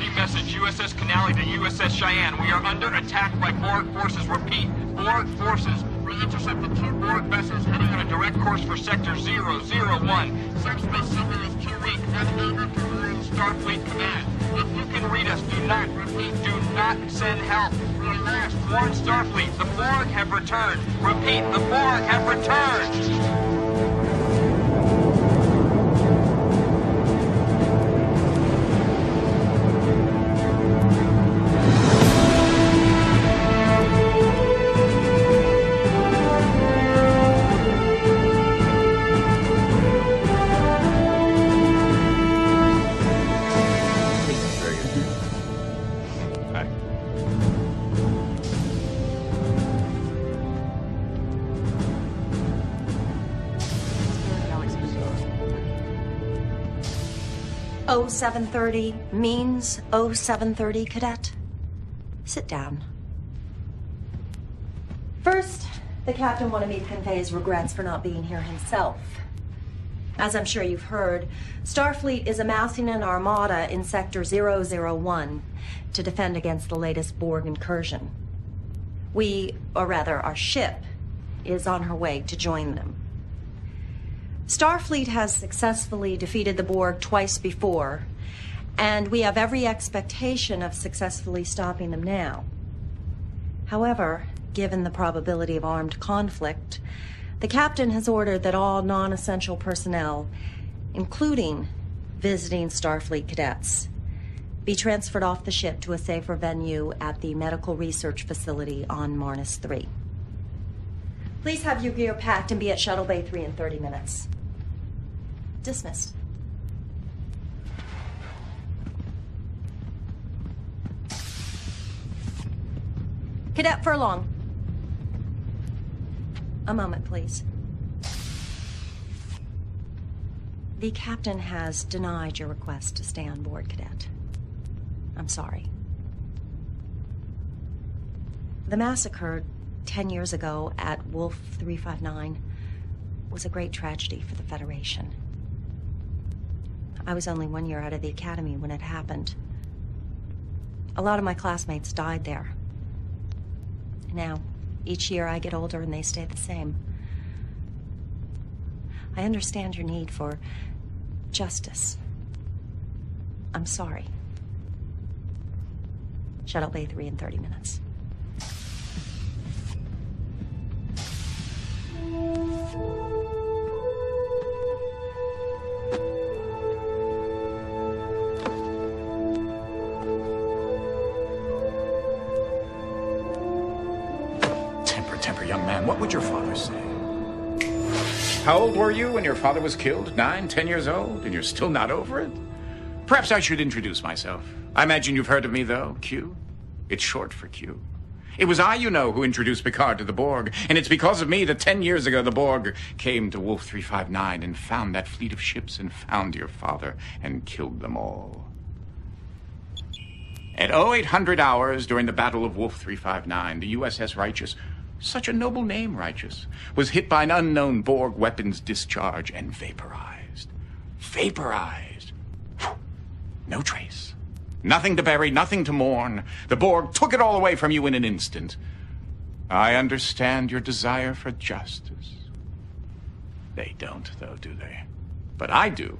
Security message, USS Canali to USS Cheyenne. We are under attack by Borg forces. Repeat, Borg forces. We intercepted 2 Borg vessels heading on a direct course for Sector 001. Subspace signal is too weak. Navigate to Starfleet Command. If you can read us, do not, repeat, do not send help. We are last. Warn Starfleet, the Borg have returned. Repeat, the Borg have returned. Oh, 7:30 means 0730, Cadet. Sit down. First, the captain wanted me to convey his regrets for not being here himself. As I'm sure you've heard, Starfleet is amassing an armada in Sector 001 to defend against the latest Borg incursion. Our ship, is on her way to join them. Starfleet has successfully defeated the Borg twice before, and we have every expectation of successfully stopping them now. However, given the probability of armed conflict, the captain has ordered that all non-essential personnel, including visiting Starfleet cadets, be transferred off the ship to a safer venue at the medical research facility on Marnus 3. Please have your gear packed and be at Shuttle Bay 3 in 30 minutes. Dismissed. Cadet Furlong. A moment, please. The captain has denied your request to stay on board, Cadet. I'm sorry. The massacre 10 years ago at Wolf 359 was a great tragedy for the Federation. I was only 1 year out of the academy when it happened. A lot of my classmates died there. Now, each year I get older and they stay the same. I understand your need for justice. I'm sorry. Shuttle Bay 3 in 30 minutes. Temper, young man. What would your father say? How old were you when your father was killed? 9, 10 years old? And you're still not over it? Perhaps I should introduce myself. I imagine you've heard of me, though. Q. It's short for Q. It was I, you know, who introduced Picard to the Borg. And it's because of me that 10 years ago the Borg came to Wolf 359 and found that fleet of ships and found your father and killed them all. At 0800 hours during the Battle of Wolf 359, the USS Righteous, such a noble name, Righteous, was hit by an unknown Borg weapons discharge and vaporized. Vaporized. Whew. No trace. Nothing to bury, nothing to mourn. The Borg took it all away from you in an instant. I understand your desire for justice. They don't, though, do they? But I do.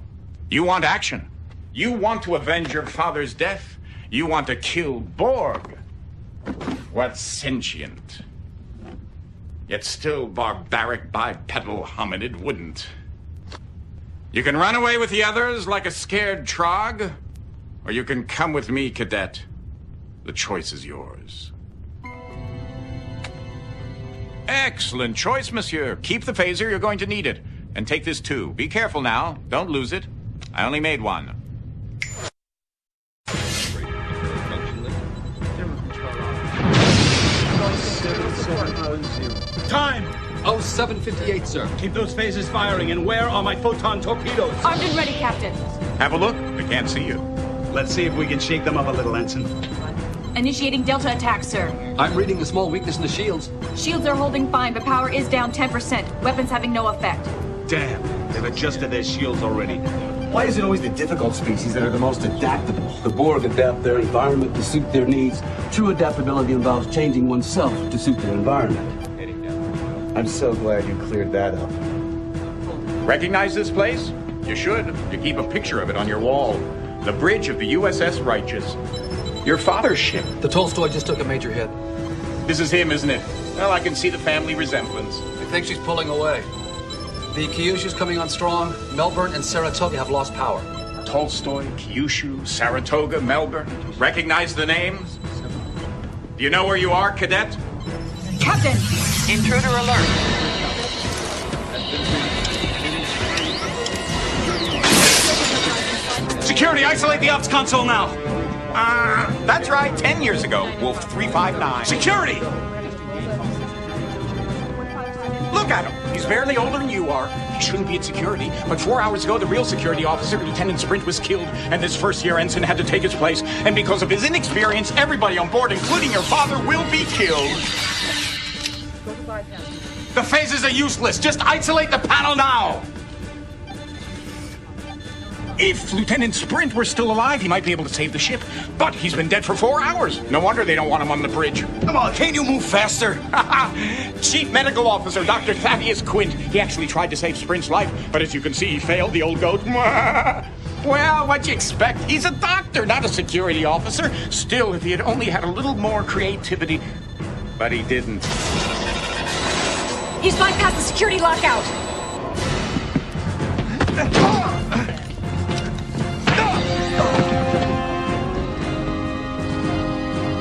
You want action. You want to avenge your father's death. You want to kill Borg. What sentient, yet still barbaric bipedal hominid wouldn't? You can run away with the others like a scared trog, or you can come with me, Cadet. The choice is yours. Excellent choice, monsieur. Keep the phaser, you're going to need it. And take this too. Be careful now. Don't lose it. I only made one. Time! 0758, sir. Keep those phasers firing, and where are my photon torpedoes? Armed and ready, Captain. Have a look. We can't see you. Let's see if we can shake them up a little, Ensign. Initiating Delta attack, sir. I'm reading a small weakness in the shields. Shields are holding fine, but power is down 10%. Weapons having no effect. Damn, they've adjusted their shields already. Why is it always the difficult species that are the most adaptable? The Borg adapt their environment to suit their needs. True adaptability involves changing oneself to suit their environment. I'm so glad you cleared that up. Recognize this place? You should. You keep a picture of it on your wall. The bridge of the USS Righteous. Your father's ship. The Tolstoy just took a major hit. This is him, isn't it? Well, I can see the family resemblance. I think she's pulling away. The Kyushu's coming on strong. Melbourne and Saratoga have lost power. Tolstoy, Kyushu, Saratoga, Melbourne. Recognize the names? Do you know where you are, cadet? Captain! Intruder alert. Security, isolate the ops console now. That's right, 10 years ago, Wolf 359. Security! Look at him. He's barely older than you are. He shouldn't be at security. But 4 hours ago, the real security officer, Lieutenant Sprint, was killed, and this first-year ensign had to take his place. And because of his inexperience, everybody on board, including your father, will be killed. The phases are useless. Just isolate the panel now. If Lieutenant Sprint were still alive, he might be able to save the ship. But he's been dead for 4 hours. No wonder they don't want him on the bridge. Come on, can't you move faster? Chief Medical Officer Dr. Thaddeus Quint. He actually tried to save Sprint's life, but as you can see, he failed, the old goat. Well, what'd you expect? He's a doctor, not a security officer. Still, if he had only had a little more creativity. But he didn't. He's bypassed the security lockout!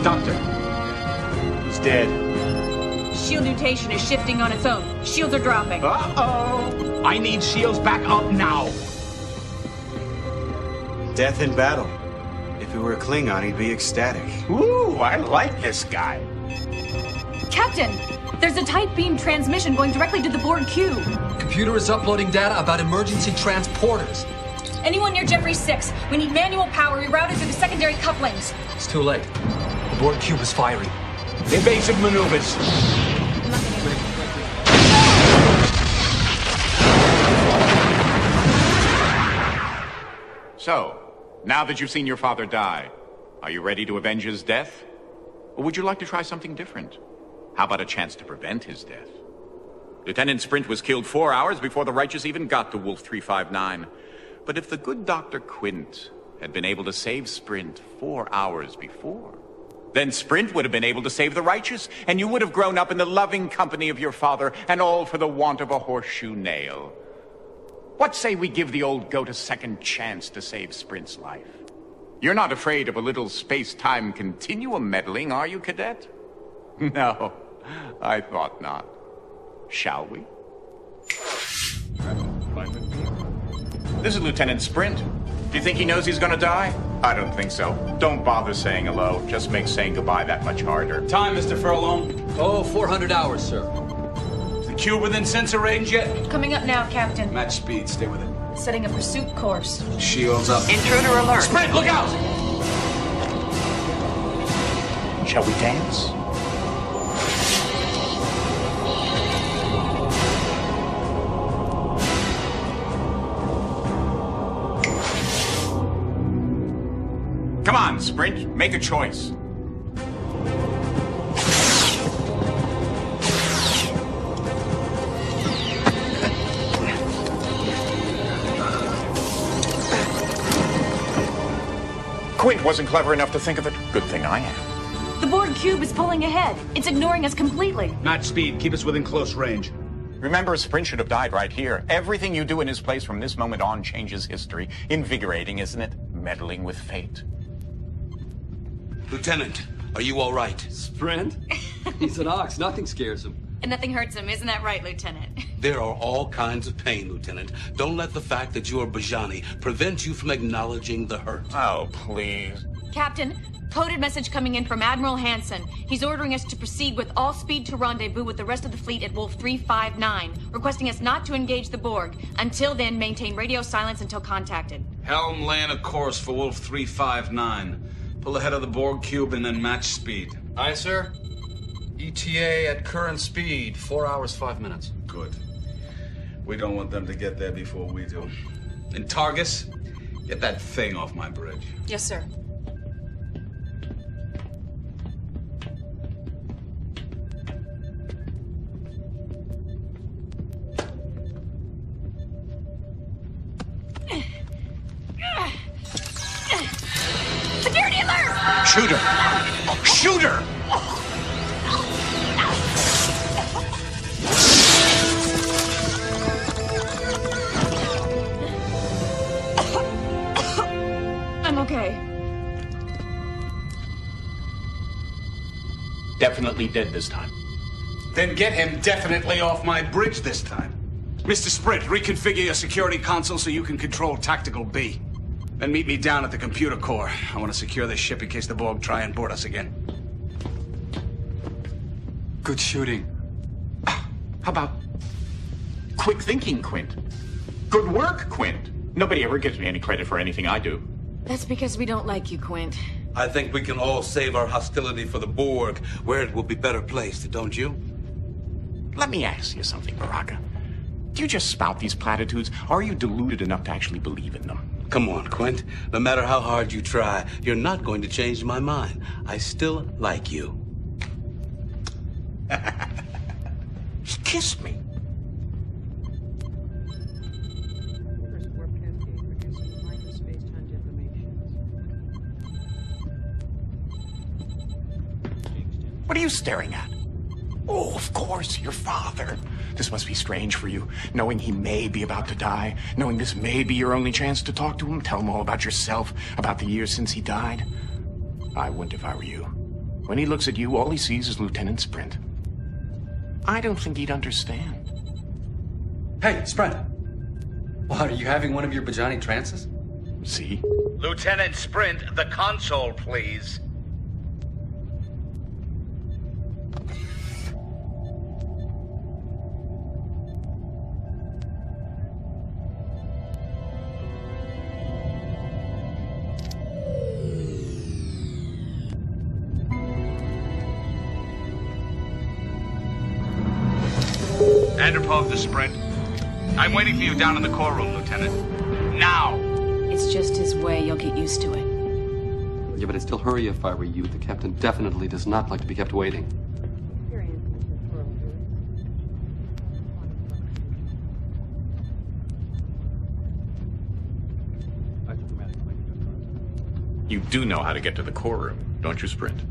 Doctor, he's dead. Shield mutation is shifting on its own. Shields are dropping. Uh-oh. I need shields back up now. Death in battle. If he were a Klingon, he'd be ecstatic. Ooh, I like this guy. Captain! There's a tight beam transmission going directly to the Borg cube. Computer is uploading data about emergency transporters. Anyone near Jeffrey 6? We need manual power rerouted through the secondary couplings. It's too late. The Borg cube is firing. Evasive maneuvers. So, now that you've seen your father die, are you ready to avenge his death? Or would you like to try something different? How about a chance to prevent his death? Lieutenant Sprint was killed 4 hours before the Righteous even got to Wolf 359. But if the good Dr. Quint had been able to save Sprint 4 hours before, then Sprint would have been able to save the Righteous, and you would have grown up in the loving company of your father, and all for the want of a horseshoe nail. What say we give the old goat a second chance to save Sprint's life? You're not afraid of a little space-time continuum meddling, are you, cadet? No, I thought not. Shall we? This is Lieutenant Sprint. Do you think he knows he's gonna die? I don't think so. Don't bother saying hello. Just makes saying goodbye that much harder. Time, Mr. Furlong. Oh, 400 hours, sir. Is the cube within sensor range yet? Coming up now, Captain. Match speed, stay with it. Setting a pursuit course. Shields up. Intruder alert. Sprint, look out! Shall we dance? Come on, Sprint. Make a choice. Quint wasn't clever enough to think of it. Good thing I am. The Borg cube is pulling ahead. It's ignoring us completely. Match speed, keep us within close range. Remember, Sprint should have died right here. Everything you do in his place from this moment on changes history. Invigorating, isn't it? Meddling with fate. Lieutenant, are you all right? Sprint? He's an ox. Nothing scares him. And nothing hurts him, isn't that right, Lieutenant? There are all kinds of pain, Lieutenant. Don't let the fact that you are Bajani prevent you from acknowledging the hurt. Oh, please. Captain, coded message coming in from Admiral Hansen. He's ordering us to proceed with all speed to rendezvous with the rest of the fleet at Wolf 359, requesting us not to engage the Borg. Until then, maintain radio silence until contacted. Helm laying a course for Wolf 359. Pull ahead of the Borg cube and then match speed. Aye, sir. ETA at current speed, 4 hours, 5 minutes. Good. We don't want them to get there before we do. And Targus, get that thing off my bridge. Yes, sir. Security alert! Shoot her! Shoot her! I'm okay. Definitely dead this time. Then get him definitely off my bridge this time. Mr. Sprint, reconfigure your security console so you can control Tactical B. Then meet me down at the computer core. I want to secure this ship in case the Borg try and board us again. Good shooting. How about quick thinking, Quint? Good work, Quint. Nobody ever gives me any credit for anything I do. That's because we don't like you, Quint. I think we can all save our hostility for the Borg, where it will be better placed, don't you? Let me ask you something, Baraka. Do you just spout these platitudes, or are you deluded enough to actually believe in them? Come on, Quint. No matter how hard you try, you're not going to change my mind. I still like you. He kissed me. What are you staring at? Oh, of course, your father. This must be strange for you, knowing he may be about to die, knowing this may be your only chance to talk to him, tell him all about yourself, about the years since he died. I wouldn't if I were you. When he looks at you, all he sees is Lieutenant Sprint. I don't think he'd understand. Hey, Sprint. What, are you having one of your Bajani trances? See? Lieutenant Sprint, the console, please. Vanderpog the Sprint. I'm waiting for you down in the core room, Lieutenant. Now! It's just his way. You'll get used to it. Yeah, but I'd still hurry if I were you. The captain definitely does not like to be kept waiting. You do know how to get to the core room, don't you, Sprint?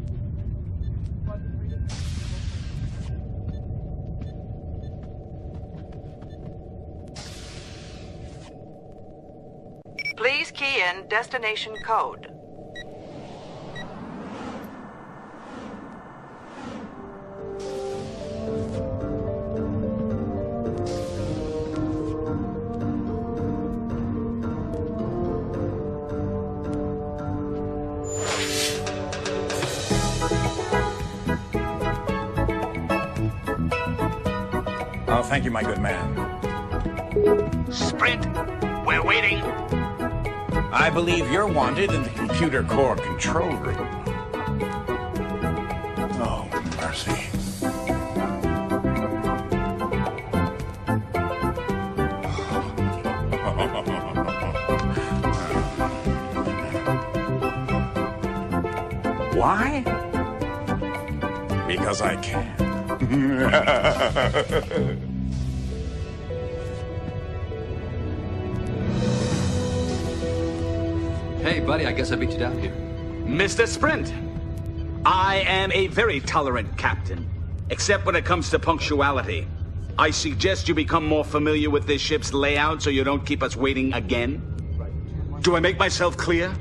Please key in destination code. Oh, thank you, my good man. Sprint, we're waiting. I believe you're wanted in the computer core control room. Oh, mercy. Why? Because I can. Hey, buddy, I guess I beat you down here. Mr. Sprint, I am a very tolerant captain, except when it comes to punctuality. I suggest you become more familiar with this ship's layout so you don't keep us waiting again. Do I make myself clear?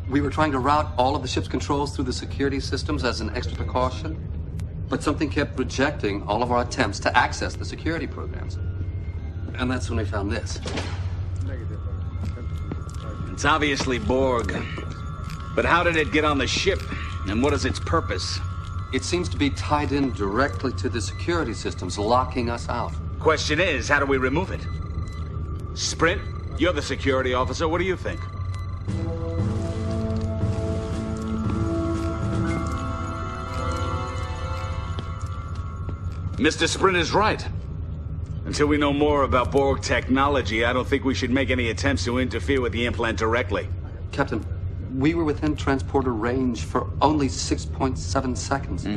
We were trying to route all of the ship's controls through the security systems as an extra precaution, but something kept rejecting all of our attempts to access the security programs. And that's when we found this. It's obviously Borg. But how did it get on the ship? And what is its purpose? It seems to be tied in directly to the security systems, locking us out. Question is, how do we remove it? Sprint, you're the security officer. What do you think? Mr. Sprint is right. Until we know more about Borg technology, I don't think we should make any attempts to interfere with the implant directly. Captain, we were within transporter range for only 6.7 seconds.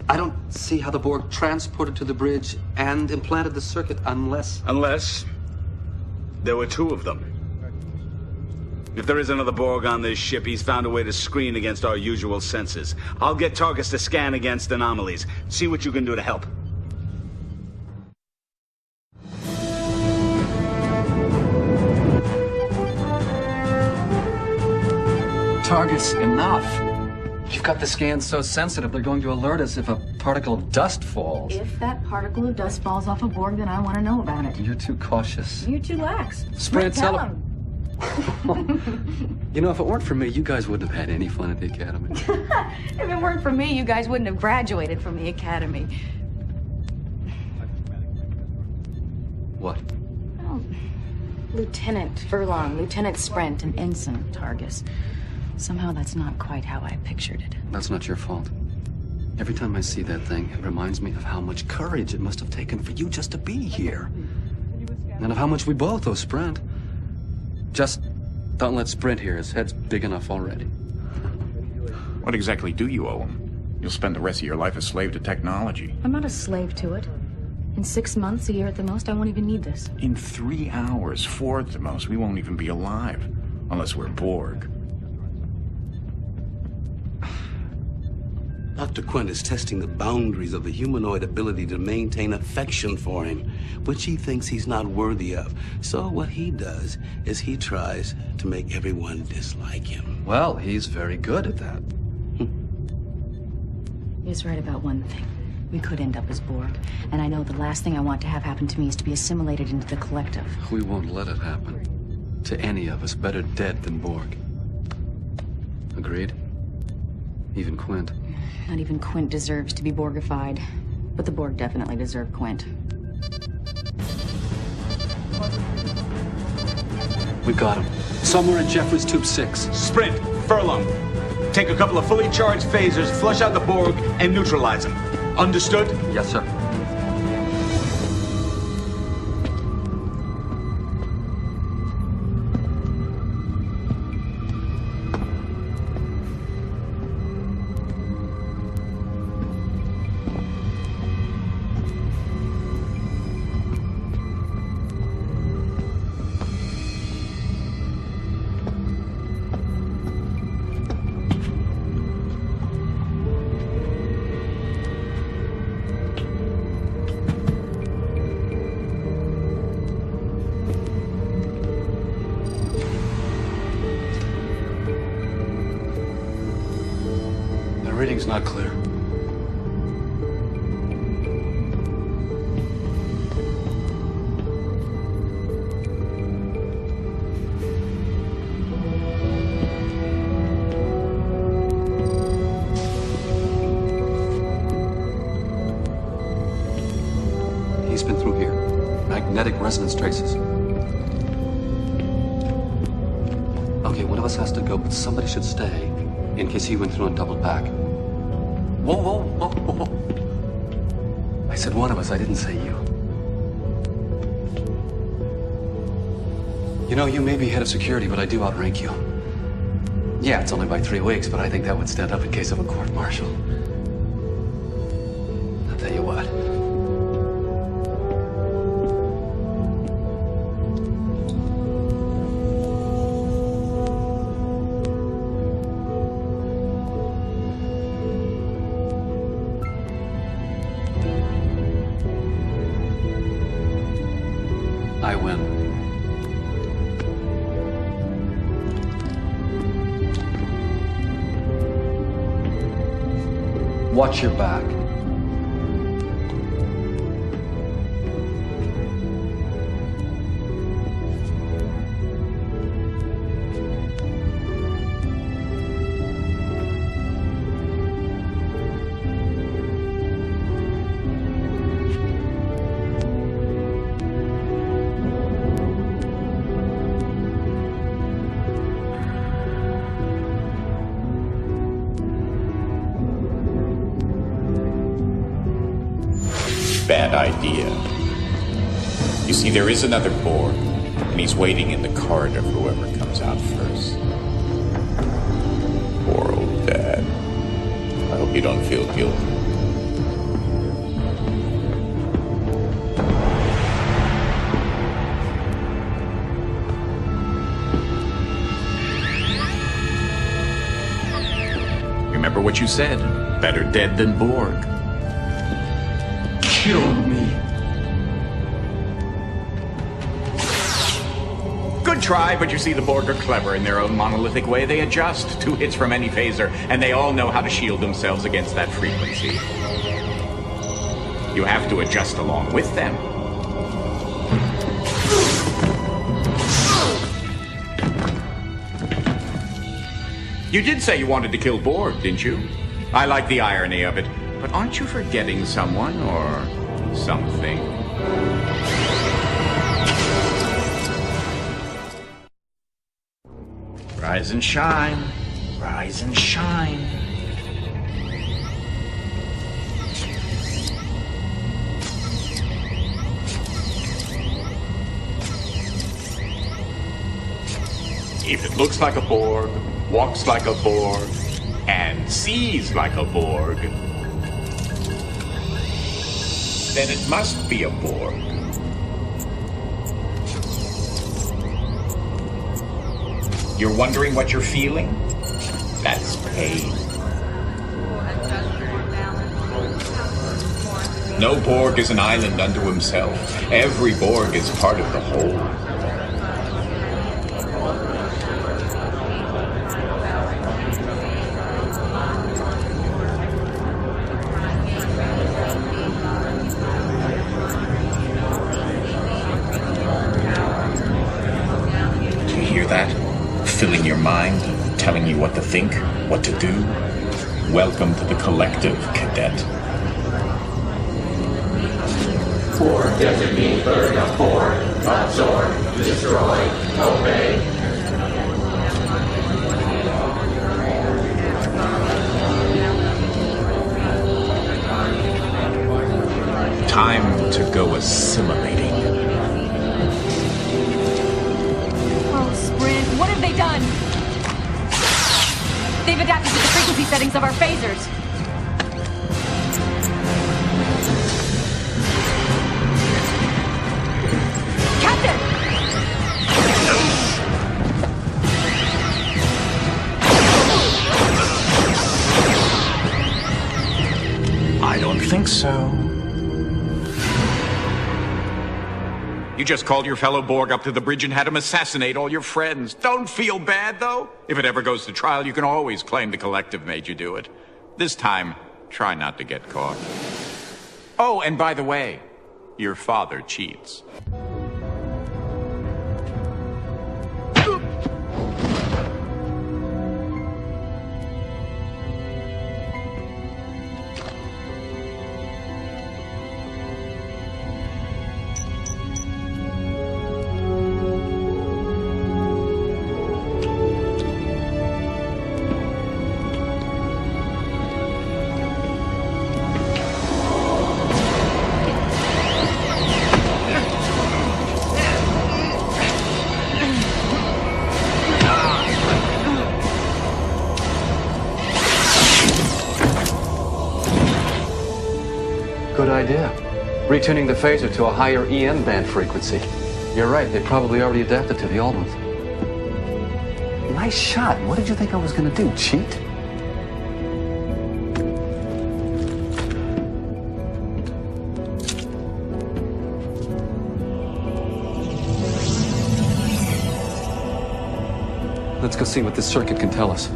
I don't see how the Borg transported to the bridge and implanted the circuit unless... Unless there were two of them. If there is another Borg on this ship, he's found a way to screen against our usual senses. I'll get Targus to scan against anomalies. See what you can do to help. Targus, enough. You've got the scans so sensitive, they're going to alert us if a particle of dust falls. If that particle of dust falls off a Borg, then I want to know about it. You're too cautious. You're too lax. Sprint, tell tell him. You know, if it weren't for me, you guys wouldn't have had any fun at the academy. If it weren't for me, you guys wouldn't have graduated from the academy. What? Well, Lieutenant Furlong, Lieutenant Sprint, and Ensign Targus. Somehow that's not quite how I pictured it. That's not your fault. Every time I see that thing, it reminds me of how much courage it must have taken for you just to be here. And of how much we both owe Sprint. Just don't let Sprint hear. His head's big enough already. What exactly do you owe him? You'll spend the rest of your life a slave to technology. I'm not a slave to it. In 6 months, a year at the most, I won't even need this. In 3 hours, 4 at the most, we won't even be alive. Unless we're Borg. Dr. Quint is testing the boundaries of the humanoid ability to maintain affection for him, which he thinks he's not worthy of. So what he does is he tries to make everyone dislike him. Well, he's very good at that. He's right about one thing. We could end up as Borg, and I know the last thing I want to have happen to me is to be assimilated into the collective. We won't let it happen. To any of us, better dead than Borg. Agreed? Even Quint. Not even Quint deserves to be Borgified, but the Borg definitely deserve Quint. We've got him. Somewhere in Jeffries Tube 6. Sprint, Furlong. Take a couple of fully charged phasers, flush out the Borg, and neutralize them. Understood? Yes, sir. Reading's not clear. He's been through here. Magnetic resonance traces. Okay, one of us has to go, but somebody should stay in case he went through and doubled back. Whoa, whoa, whoa, whoa, whoa. I said one of us, I didn't say you. You know, you may be head of security, but I do outrank you. Yeah, it's only by 3 weeks, but I think that would stand up in case of a court-martial. I'll tell you what. I win. Watch your back. Bad idea. You see, there is another Borg, and he's waiting in the corridor for whoever comes out first. Poor old Dad. I hope you don't feel guilty. Remember what you said. Better dead than Borg. Kill me. Good try, but you see, the Borg are clever in their own monolithic way. They adjust. 2 hits from any phaser, and they all know how to shield themselves against that frequency. You have to adjust along with them. You did say you wanted to kill Borg, didn't you? I like the irony of it. But aren't you forgetting someone or something? Rise and shine. Rise and shine. If it looks like a Borg, walks like a Borg, and sees like a Borg, then it must be a Borg. You're wondering what you're feeling? That's pain. No Borg is an island unto himself. Every Borg is part of the whole. Filling your mind, telling you what to think, what to do. Welcome to the collective, cadet. Borg designate bird of Borg. Absorb, destroy, obey. Time to go assimilating. What have they done? They've adapted to the frequency settings of our phasers. Captain! I don't think so. You just called your fellow Borg up to the bridge and had him assassinate all your friends. Don't feel bad, though. If it ever goes to trial, you can always claim the collective made you do it. This time, try not to get caught. Oh, and by the way, your father cheats. Good idea. Retuning the phaser to a higher EM band frequency. You're right, they probably already adapted to the old ones. Nice shot. What did you think I was going to do, cheat? Let's go see what this circuit can tell us.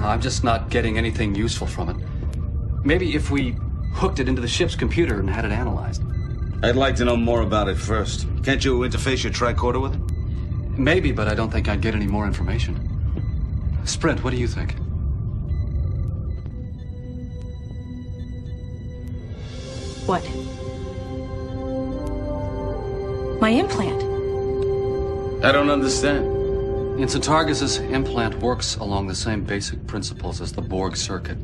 I'm just not getting anything useful from it. Maybe if we hooked it into the ship's computer and had it analyzed. I'd like to know more about it first. Can't you interface your tricorder with it? Maybe, but I don't think I'd get any more information. Sprint, what do you think? What? My implant. I don't understand. Ensign Targus's implant works along the same basic principles as the Borg circuit.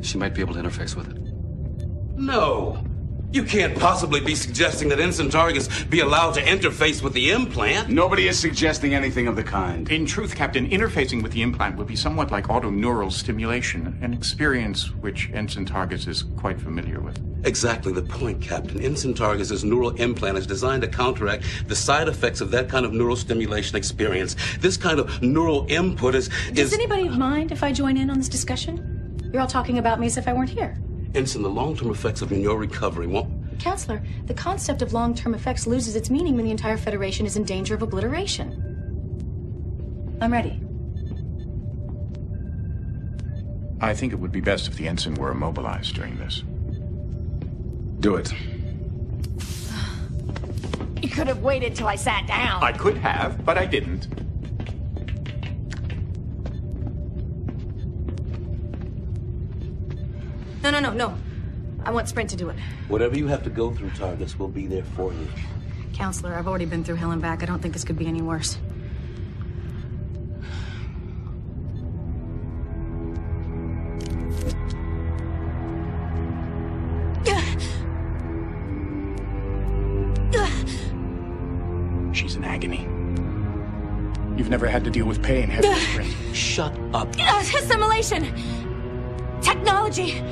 She might be able to interface with it. No. You can't possibly be suggesting that Ensign Targus be allowed to interface with the implant. Nobody is suggesting anything of the kind. In truth, Captain, interfacing with the implant would be somewhat like autoneural stimulation, an experience which Ensign Targus is quite familiar with. Exactly the point, Captain. Ensign Targus's neural implant is designed to counteract the side effects of that kind of neural stimulation experience. This kind of neural input is... Does anybody mind if I join in on this discussion? You're all talking about me as if I weren't here. Ensign, the long-term effects of your recovery won't... Counselor, the concept of long-term effects loses its meaning when the entire Federation is in danger of obliteration. I'm ready. I think it would be best if the ensign were immobilized during this. Do it. You could have waited till I sat down. I could have, but I didn't. No. I want Sprint to do it. Whatever you have to go through, Targus, will be there for you. Counselor, I've already been through hell and back. I don't think this could be any worse. She's in agony. You've never had to deal with pain, have you, Sprint? Shut up. Assimilation! Technology!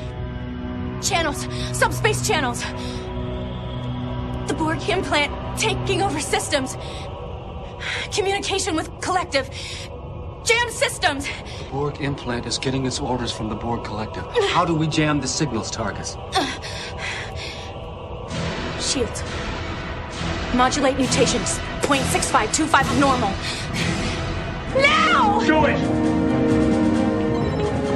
Channels! Subspace channels! The Borg implant taking over systems! Communication with collective! Jam systems! The Borg implant is getting its orders from the Borg collective. How do we jam the signals, Targus? Shields. Modulate mutations. 0.6525 of normal. Now! Do it!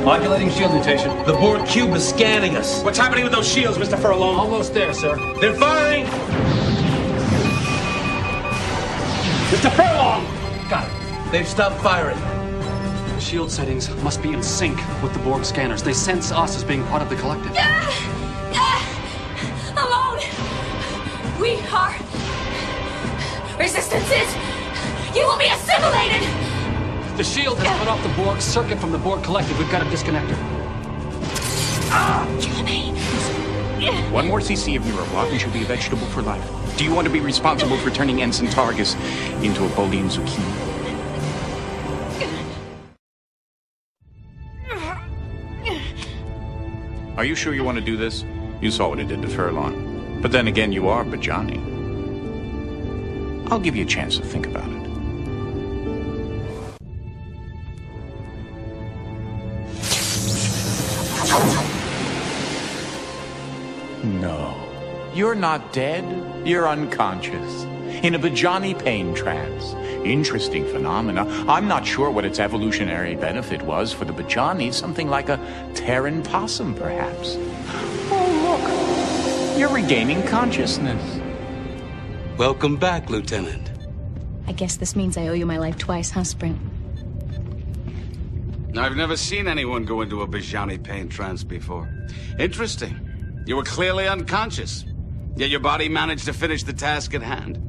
Modulating shield mutation. The Borg cube is scanning us. What's happening with those shields, Mr. Furlong? Almost there, sir. They're firing! Mr. Furlong! Got it. They've stopped firing. The shield settings must be in sync with the Borg scanners. They sense us as being part of the collective. Alone! We are... Resistances! You will be assimilated! The shield has cut off the Borg circuit from the Borg collective. We've got to disconnect her. Kill me. One more CC of neuroblock and she'll be a vegetable for life. Do you want to be responsible for turning Ensign Targus into a Bolian zucchini? Are you sure you want to do this? You saw what it did to Furlong. But then again, you are Bajani. I'll give you a chance to think about it. No. You're not dead. You're unconscious. In a Bajani pain trance. Interesting phenomena. I'm not sure what its evolutionary benefit was for the Bajani. Something like a Terran possum, perhaps. Oh, look. You're regaining consciousness. Welcome back, Lieutenant. I guess this means I owe you my life twice, huh, Sprint? I've never seen anyone go into a Bajani pain trance before. Interesting. You were clearly unconscious, yet your body managed to finish the task at hand.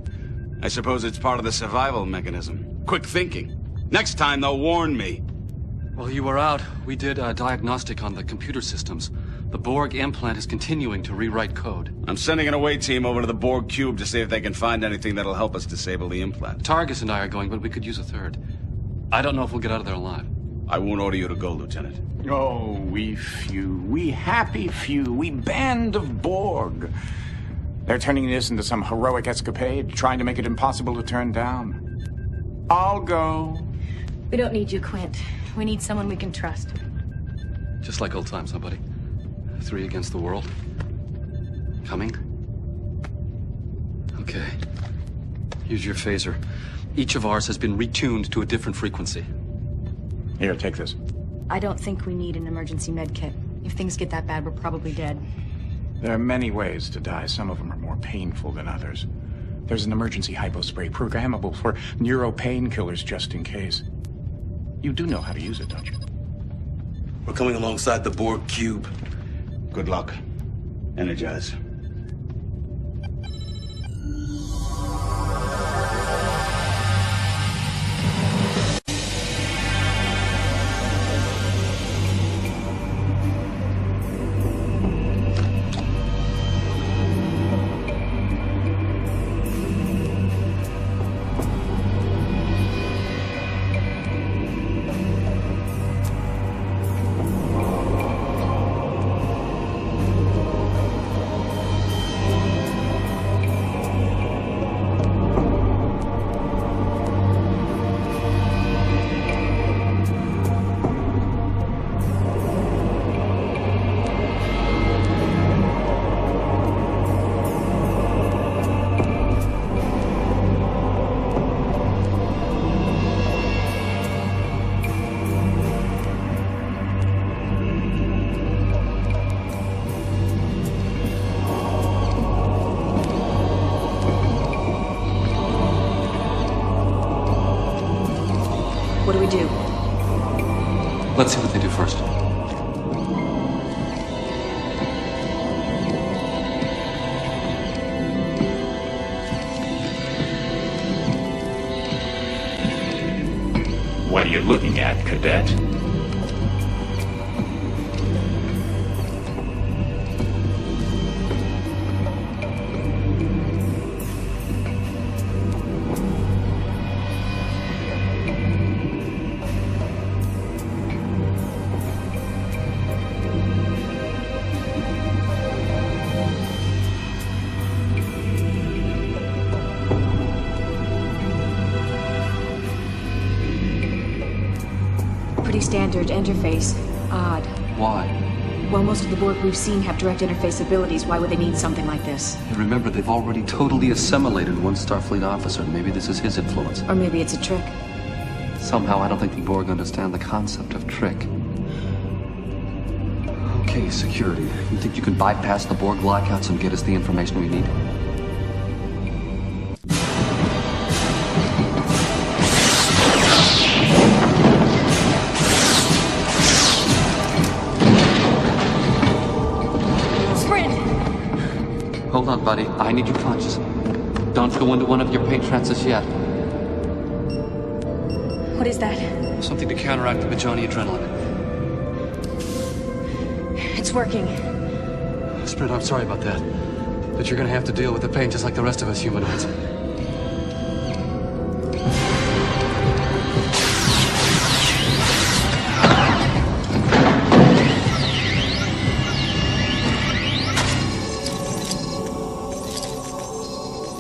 I suppose it's part of the survival mechanism. Quick thinking. Next time, though, warn me. While you were out, we did a diagnostic on the computer systems. The Borg implant is continuing to rewrite code. I'm sending an away team over to the Borg cube to see if they can find anything that'll help us disable the implant. Targus and I are going, but we could use a third. I don't know if we'll get out of there alive. I won't order you to go, Lieutenant. Oh, we few, we happy few, we band of Borg. They're turning this into some heroic escapade, trying to make it impossible to turn down. I'll go. We don't need you, Quint. We need someone we can trust. Just like old times, huh, buddy? 3 against the world. Coming? Okay. Use your phaser. Each of ours has been retuned to a different frequency. Here, take this. I don't think we need an emergency med kit. If things get that bad, we're probably dead. There are many ways to die. Some of them are more painful than others. There's an emergency hypospray programmable for neuro painkillers just in case. You do know how to use it, don't you? We're coming alongside the Borg cube. Good luck. Energize. Let's see what they do first. What are you looking at, Cadet? Pretty standard interface. Odd. Why? Well, most of the Borg we've seen have direct interface abilities. Why would they need something like this? And remember, they've already totally assimilated one Starfleet officer. Maybe this is his influence. Or maybe it's a trick. Somehow, I don't think the Borg understand the concept of trick. Okay, security. You think you can bypass the Borg lockouts and get us the information we need? Hold on, buddy. I need you conscious. Don't go into one of your paint trances yet. What is that? Something to counteract the Bajani adrenaline. It's working. Sprint, I'm sorry about that. But you're gonna have to deal with the pain just like the rest of us humanoids.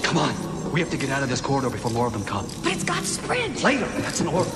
Come on. We have to get out of this corridor before more of them come. But it's got sprint! Later. That's an order.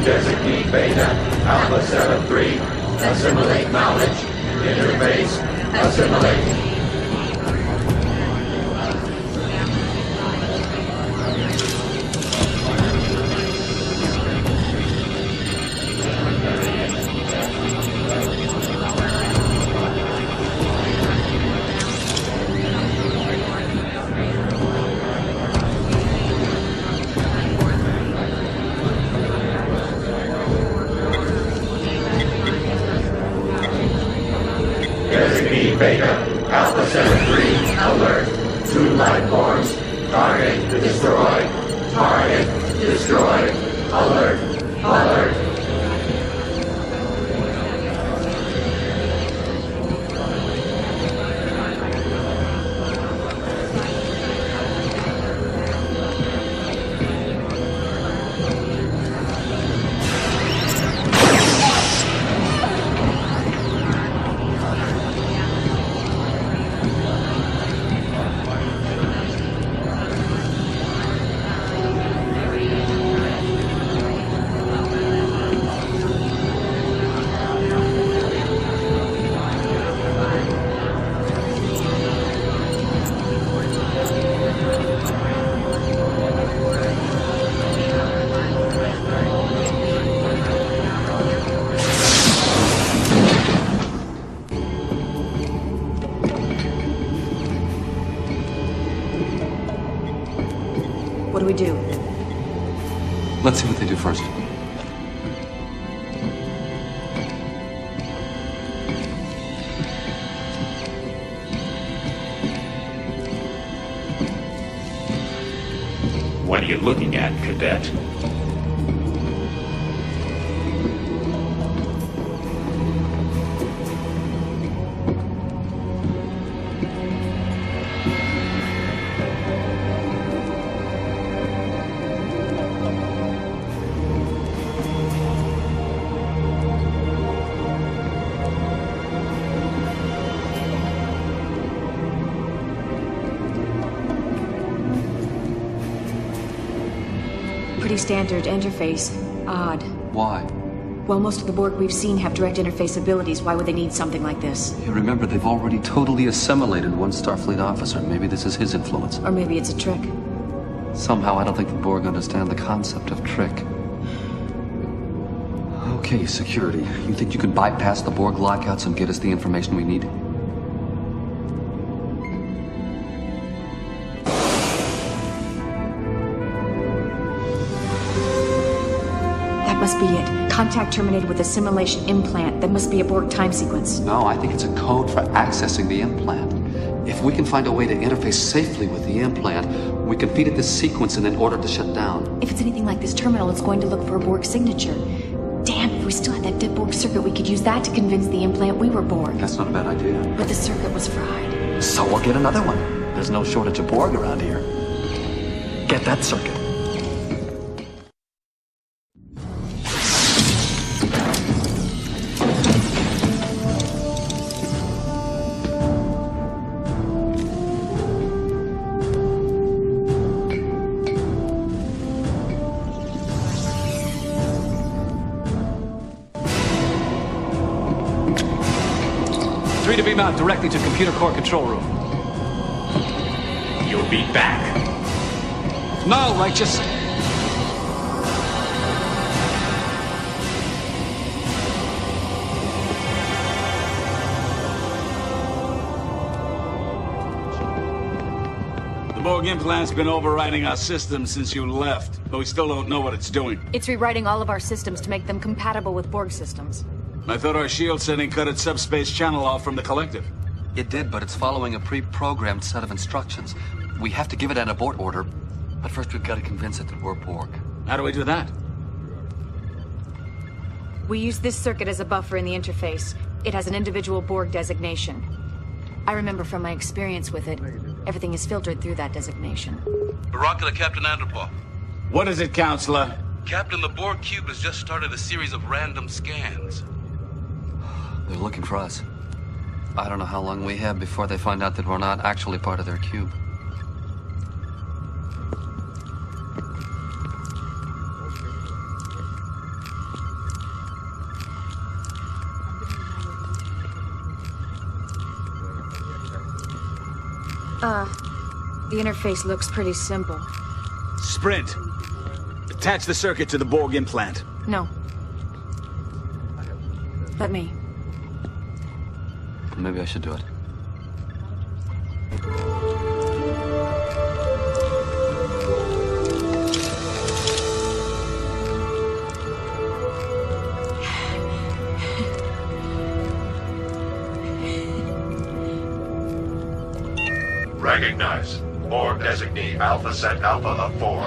Designate Beta, Alpha 73, assimilate knowledge, interface, assimilate. Designate Beta, Alpha 73, alert. 2 life forms. Target destroyed. Target destroyed. Alert. Alert. What do we do? Let's see what they do first. What are you looking at, Cadet? standard interface. Odd. Why? Well, most of the Borg we've seen have direct interface abilities. Why would they need something like this? You remember, they've already totally assimilated one Starfleet officer. Maybe this is his influence. Or maybe it's a trick. Somehow, I don't think the Borg understand the concept of trick. Okay, security. You think you can bypass the Borg lockouts and get us the information we need? That must be it. Contact terminated with a simulation implant. That must be a Borg time sequence. No, I think it's a code for accessing the implant. If we can find a way to interface safely with the implant, we can feed it this sequence and then order it to shut down. If it's anything like this terminal, it's going to look for a Borg signature. Damn, if we still had that dead Borg circuit, we could use that to convince the implant we were Borg. That's not a bad idea. But the circuit was fried. So we'll get another one. There's no shortage of Borg around here. Get that circuit. To beam out directly to computer core control room. You'll be back. No, Righteous. The Borg implant's been overriding our systems since you left, but we still don't know what it's doing. It's rewriting all of our systems to make them compatible with Borg systems. I thought our shield setting cut its subspace channel off from the collective. It did, but it's following a pre-programmed set of instructions. We have to give it an abort order, but first we've got to convince it that we're Borg. How do we do that? We use this circuit as a buffer in the interface. It has an individual Borg designation. I remember from my experience with it, everything is filtered through that designation. Baraka to Captain Andropov. What is it, Counselor? Captain, the Borg cube has just started a series of random scans. They're looking for us. I don't know how long we have before they find out that we're not actually part of their cube. The interface looks pretty simple. Sprint. Attach the circuit to the Borg implant. No. Let me. Maybe I should do it. Recognize. Borg designee Alpha Set Alpha of 4.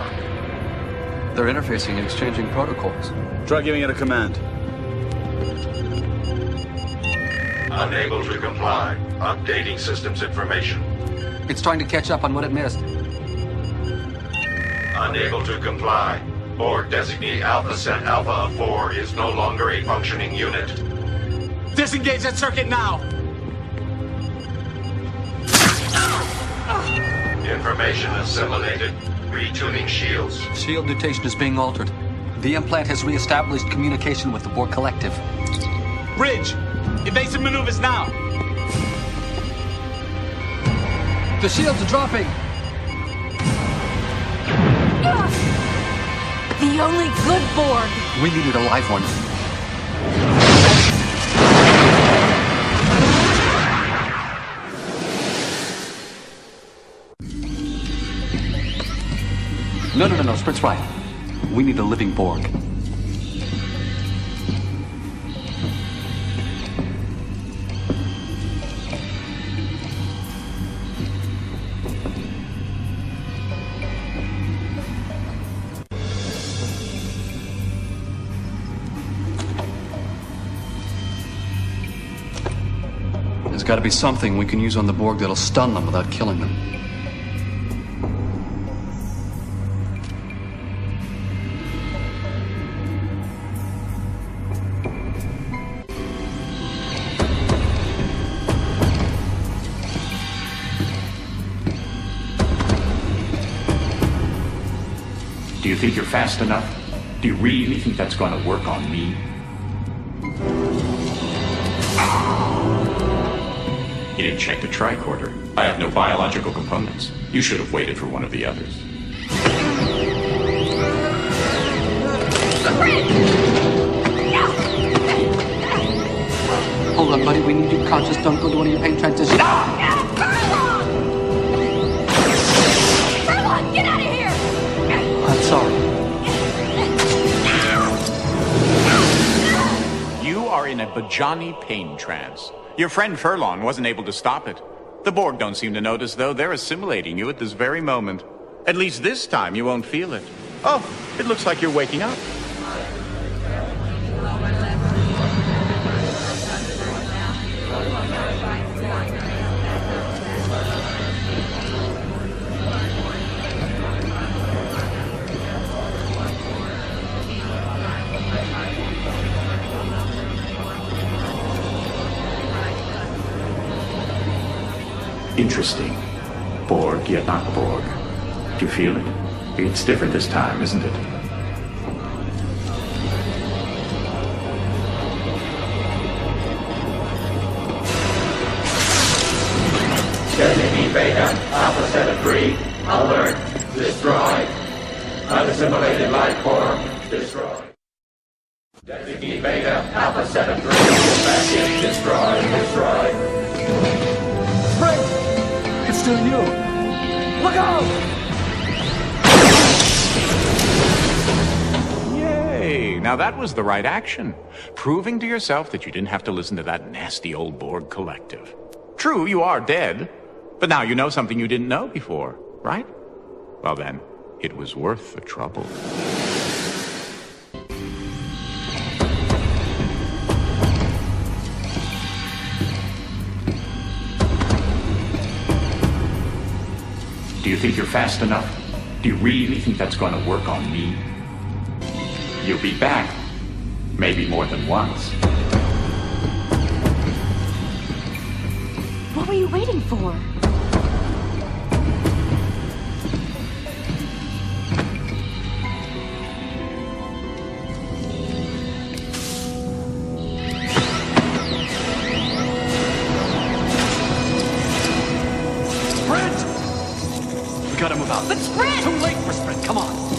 They're interfacing and exchanging protocols. Try giving it a command. Unable to comply. Updating systems information. It's trying to catch up on what it missed. Unable to comply. Borg designee Alpha Set Alpha of 4 is no longer a functioning unit. Disengage that circuit now! Information assimilated. Retuning shields. Shield mutation is being altered. The implant has reestablished communication with the Borg collective. Bridge! Evasive maneuvers now! The shields are dropping! The only good Borg! We needed a live one. No, Sprint's right. We need a living Borg. There's got to be something we can use on the Borg that'll stun them without killing them. Do you think you're fast enough? Do you really think that's going to work on me? You didn't check the tricorder. I have no biological components. You should have waited for one of the others. Hold on, buddy. We need you conscious. Don't go to one of your pain transitions. Furlong, get out of here! I'm sorry. You are in a Bajani pain trance. Your friend Furlong wasn't able to stop it. The Borg don't seem to notice, though. They're assimilating you at this very moment. At least this time you won't feel it. Oh, it looks like you're waking up. Interesting. Borg, yet not Borg. Do you feel it? It's different this time, isn't it? Designee Beta, Alpha 73, alert, destroy. Unassimilated life form, destroy. Designee Beta, Alpha 73, back in, destroy. Sprint! It's still you! Look out! Yay! Now that was the right action. Proving to yourself that you didn't have to listen to that nasty old Borg collective. True, you are dead. But now you know something you didn't know before, right? Well then, it was worth the trouble. Do you think you're fast enough? Do you really think that's going to work on me? You'll be back. Maybe more than once. What were you waiting for? Gotta move out. But Sprint! Too late for Sprint. Come on.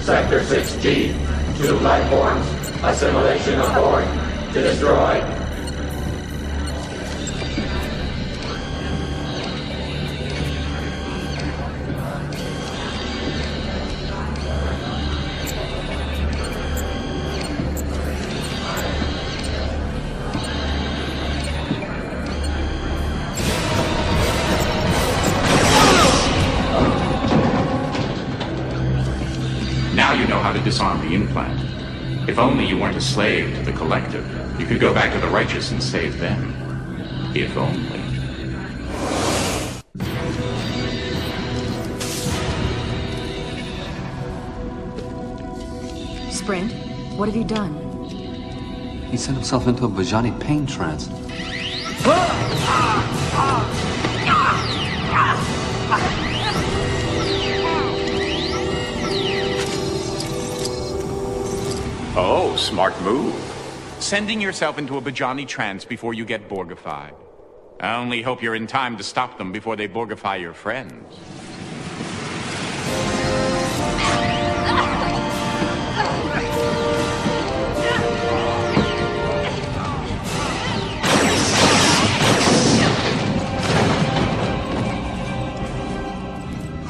Sector 6G, 2 life forms, assimilation of Borg, to destroy. Now you know how to disarm the implant. If only you weren't a slave to the collective. You could go back to the righteous and save them. If only. Sprint, what have you done? He sent himself into a Bajani pain trance. Oh, smart move. Sending yourself into a Bajani trance before you get Borgified. I only hope you're in time to stop them before they Borgify your friends.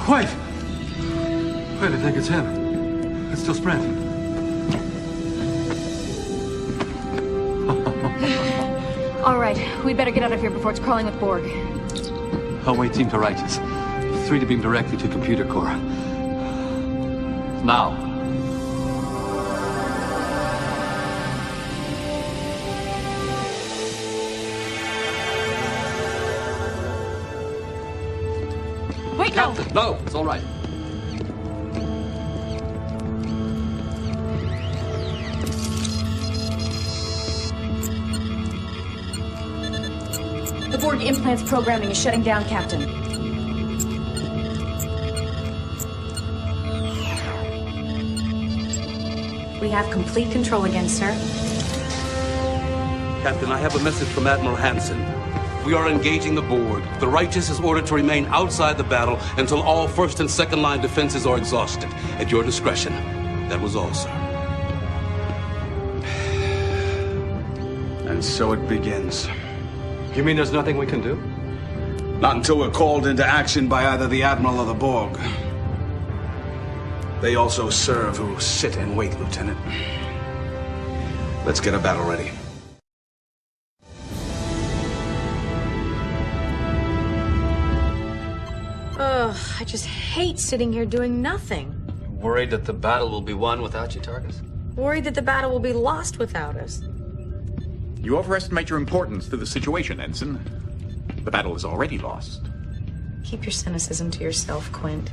Wait! Wait, I think it's him. It's still Sprint. We'd better get out of here before it's crawling with Borg. Hellway team to Righteous. 3 to beam directly to computer core. Now. Wait, no! Captain, no, it's all right. The Borg implant's programming is shutting down, Captain. We have complete control again, sir. Captain, I have a message from Admiral Hansen. We are engaging the Borg. The Righteous is ordered to remain outside the battle until all first and second line defenses are exhausted. At your discretion. That was all, sir. And so it begins. You mean there's nothing we can do? Not until we're called into action by either the Admiral or the Borg. They also serve who sit and wait, Lieutenant. Let's get a battle ready. Ugh, I just hate sitting here doing nothing. Worried that the battle will be won without you, Targus? Worried that the battle will be lost without us. You overestimate your importance to the situation, Ensign. The battle is already lost. Keep your cynicism to yourself, Quint.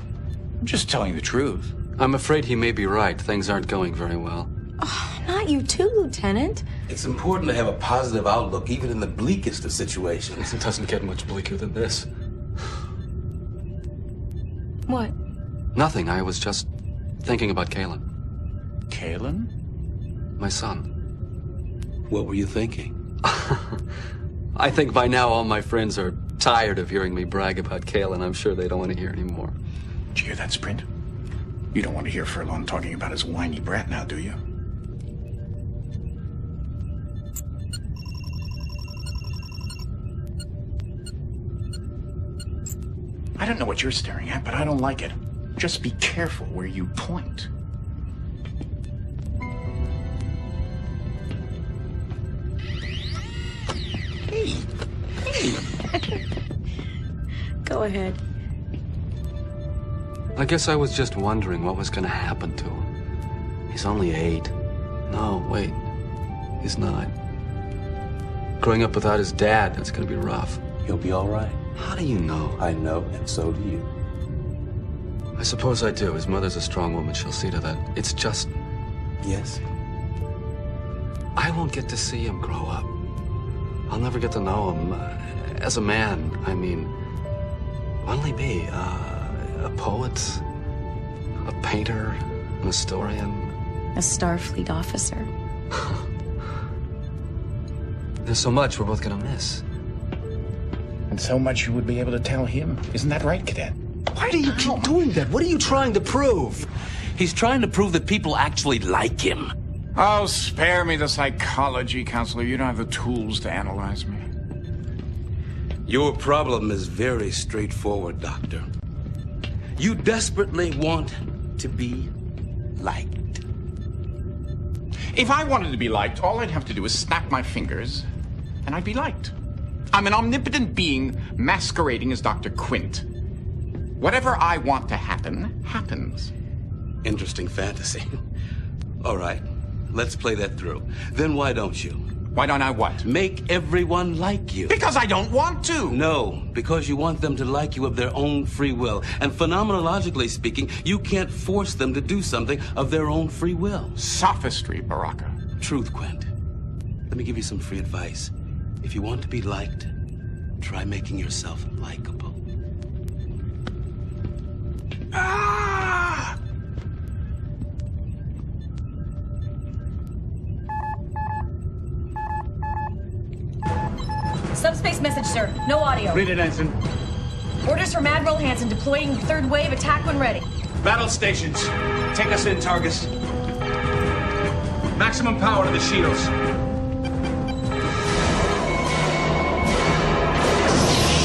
I'm just telling the truth. I'm afraid he may be right. Things aren't going very well. Oh, not you too, Lieutenant. It's important to have a positive outlook, even in the bleakest of situations. It doesn't get much bleaker than this. What? Nothing. I was just thinking about Kalen. Kalen? My son. What were you thinking? I think by now all my friends are tired of hearing me brag about Kalen. I'm sure they don't want to hear anymore. Did you hear that, Sprint? You don't want to hear Furlong talking about his whiny brat now, do you? I don't know what you're staring at, but I don't like it. Just be careful where you point. Go ahead. I guess I was just wondering what was going to happen to him. He's only 8. No, wait. He's 9. Growing up without his dad, that's going to be rough. He'll be all right. How do you know? I know, and so do you. I suppose I do. His mother's a strong woman. She'll see to that. It's just... Yes? I won't get to see him grow up. I'll never get to know him. As a man, I mean... What'll he be? A poet? A painter? An historian? A Starfleet officer. There's so much we're both gonna miss. And so much you would be able to tell him. Isn't that right, Cadet? Why do you keep doing that? What are you trying to prove? He's trying to prove that people actually like him. Oh, spare me the psychology, Counselor. You don't have the tools to analyze me. Your problem is very straightforward, Doctor. You desperately want to be liked. If I wanted to be liked, all I'd have to do is snap my fingers, and I'd be liked. I'm an omnipotent being masquerading as Dr. Quint. Whatever I want to happen, happens. Interesting fantasy. All right, let's play that through. Then why don't you? Why don't I what? Make everyone like you. Because I don't want to. No, because you want them to like you of their own free will. And phenomenologically speaking, you can't force them to do something of their own free will. Sophistry, Baraka. Truth, Quint. Let me give you some free advice. If you want to be liked, try making yourself likable. Ah! Subspace message, sir. No audio. Read it, Ensign. Orders from Admiral Hansen deploying third wave. Attack when ready. Battle stations. Take us in, Targus. Maximum power to the shields.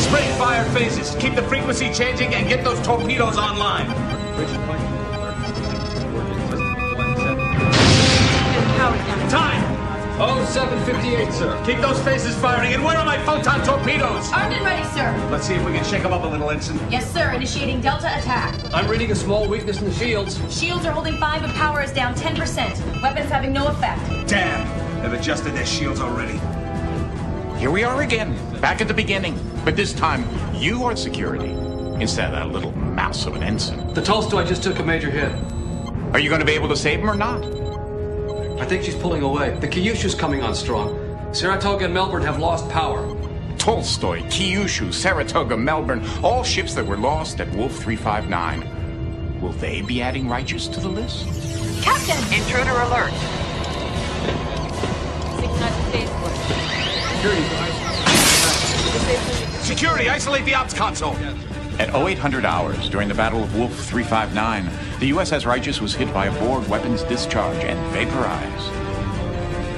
Spring fire phases. Keep the frequency changing and get those torpedoes online. Time! Oh, 758, sir. Keep those phases firing, and where are my photon torpedoes? Armed and ready, sir. Let's see if we can shake them up a little, Ensign. Yes, sir. Initiating Delta attack. I'm reading a small weakness in the shields. Shields are holding 5, but power is down 10%. Weapons having no effect. Damn! They've adjusted their shields already. Here we are again, back at the beginning. But this time, you are security, instead of that little mouse of an ensign. The Tolstoy just took a major hit. Are you going to be able to save him or not? I think she's pulling away. The Kyushu's coming on strong. Saratoga and Melbourne have lost power. Tolstoy, Kyushu, Saratoga, Melbourne, all ships that were lost at Wolf 359. Will they be adding Righteous to the list? Captain! Intruder alert. Security, isolate the ops console. At 0800 hours, during the Battle of Wolf 359, the USS Righteous was hit by a Borg weapons discharge and vaporized.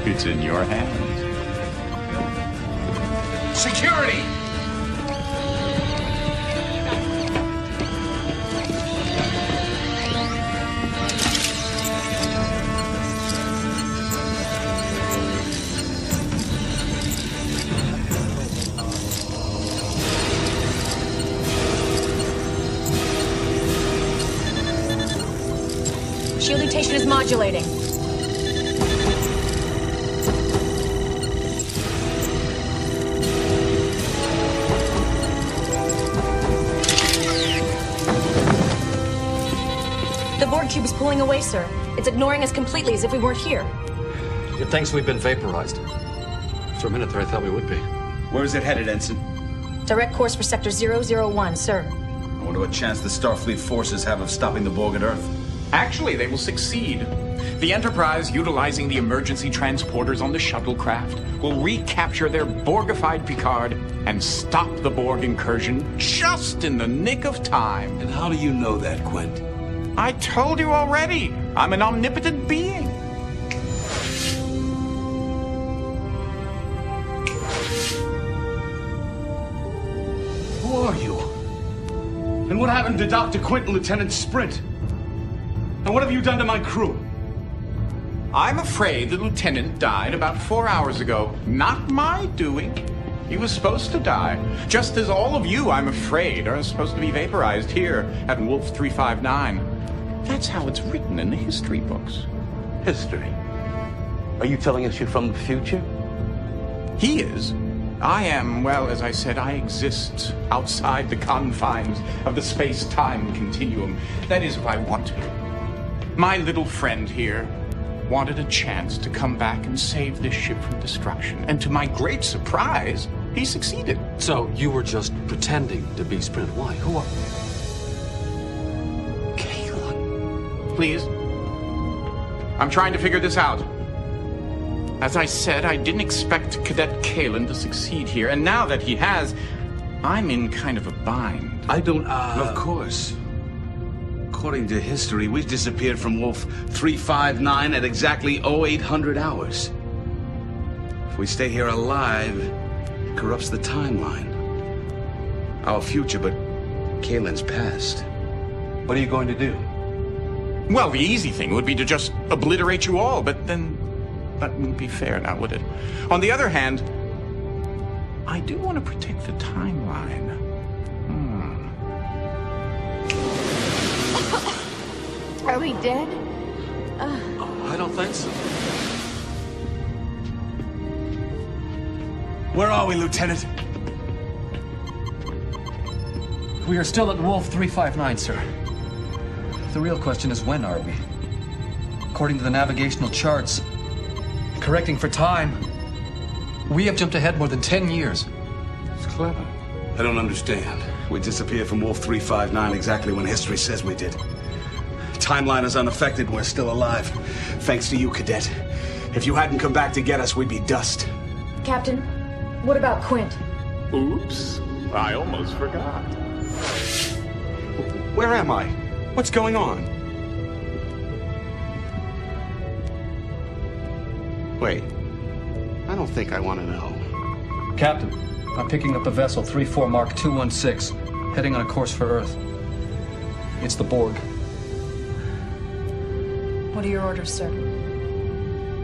It's in your hands. Security! Shielding is modulating. The Borg cube is pulling away, sir. It's ignoring us completely as if we weren't here. It thinks we've been vaporized. For a minute there, I thought we would be. Where is it headed, Ensign? Direct course for Sector 001, sir. I wonder what chance the Starfleet forces have of stopping the Borg at Earth. Actually, they will succeed. The Enterprise, utilizing the emergency transporters on the shuttlecraft, will recapture their Borgified Picard and stop the Borg incursion just in the nick of time. And how do you know that, Quint? I told you already. I'm an omnipotent being. Who are you? And what happened to Dr. Quint and Lieutenant Sprint? And what have you done to my crew? I'm afraid the lieutenant died about 4 hours ago. Not my doing. He was supposed to die. Just as all of you, I'm afraid, are supposed to be vaporized here at Wolf 359. That's how it's written in the history books. History? Are you telling us you're from the future? He is. I am, well, as I said, I exist outside the confines of the space-time continuum. That is, if I want to. My little friend here wanted a chance to come back and save this ship from destruction. And to my great surprise, he succeeded. So you were just pretending to be Sprint. Why? Who are... Please. I'm trying to figure this out. As I said, I didn't expect Cadet Kalen to succeed here, and now that he has, I'm in kind of a bind. I don't, Of course. According to history, we've disappeared from Wolf 359 at exactly 0800 hours. If we stay here alive, it corrupts the timeline. Our future, but Kalen's past. what are you going to do? Well, the easy thing would be to just obliterate you all, but then that wouldn't be fair now, would it? On the other hand, I do want to protect the timeline. Are we dead? I don't think so. Where are we, Lieutenant? We are still at Wolf 359, sir. The real question is, when are we? According to the navigational charts, correcting for time, we have jumped ahead more than 10 years. It's clever. I don't understand. We disappeared from Wolf 359 exactly when history says we did. Timeline is unaffected. We're still alive. Thanks to you, Cadet. If you hadn't come back to get us, we'd be dust. Captain, what about Quint? Oops. I almost forgot. Where am I? What's going on? Wait. I don't think I want to know. Captain, I'm picking up the vessel 34 Mark 216, heading on a course for Earth. It's the Borg. What are your orders, sir?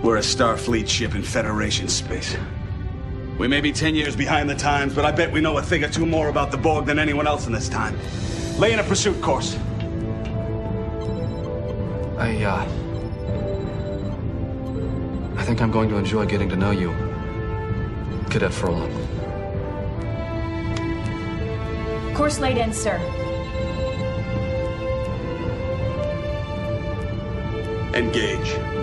We're a Starfleet ship in Federation space. We may be 10 years behind the times, but I bet we know a thing or two more about the Borg than anyone else in this time. Lay in a pursuit course. I think I'm going to enjoy getting to know you, Cadet Furlong. Course laid in, sir. Engage.